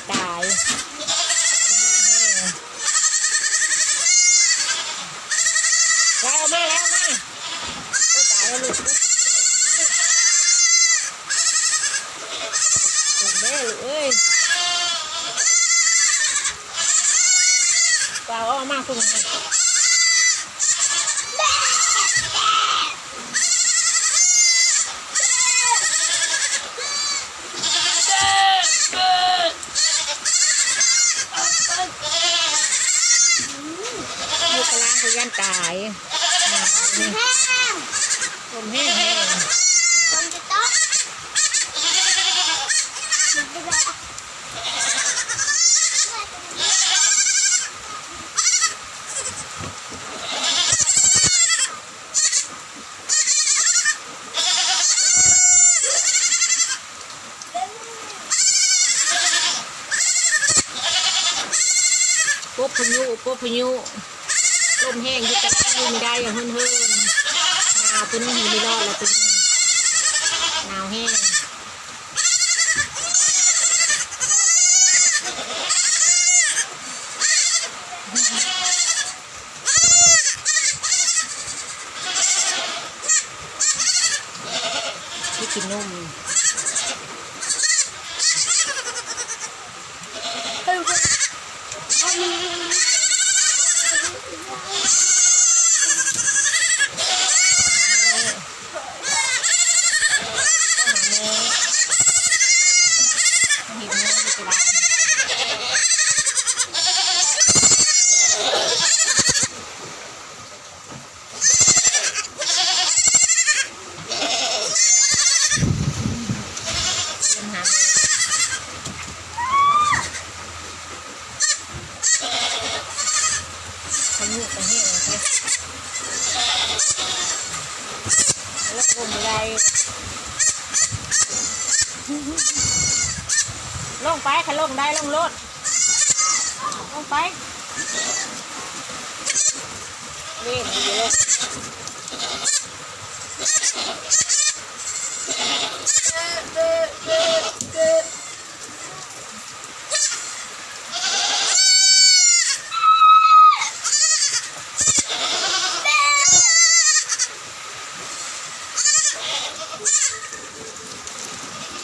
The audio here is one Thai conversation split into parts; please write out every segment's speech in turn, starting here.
ตายแล้วมาโอ้ตายแล้วลูกลูกแม่ลูกเอ้ยเปล่าเอามาคุณยันตายลมแห้งลมจะตกปุ๊บพายุลมแห้งยึดกันอยู่ไม่ได้อย่างเฮือนหนาวตัวนี้ไม่รอดแล้วตัวนี้หนาวแห้งที่กินนมพายุไปแห้งเลยแล้วลมอะไรลงไปค่ะลงได้ลงรถลงไปเล่นดีเลย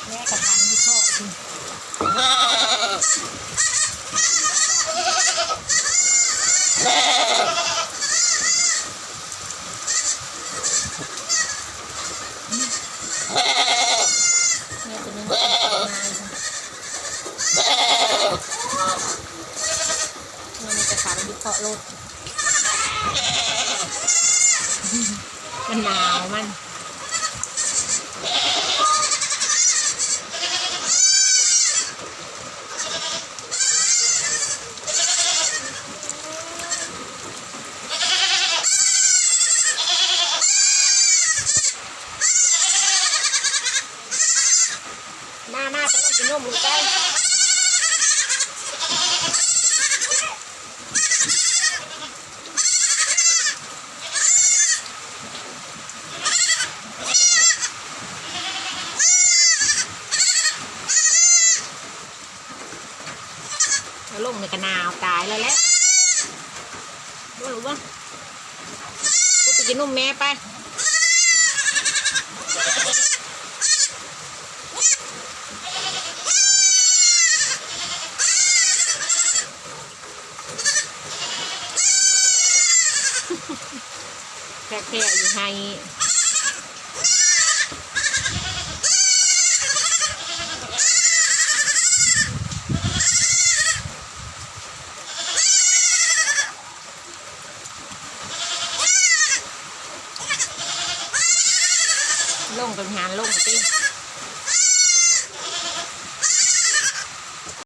แม่กับทางที่พ่อเนี่ยตัวนี้มันจะขาดที่เพาะรถมันหนาวมันมาจะกินนมลูกไปลงในกระนาวตายแล้วแหละรู้ป่ะกูไปกินนมแม่ไปแค่อยู่ให้ลงเป็นงานลงสิ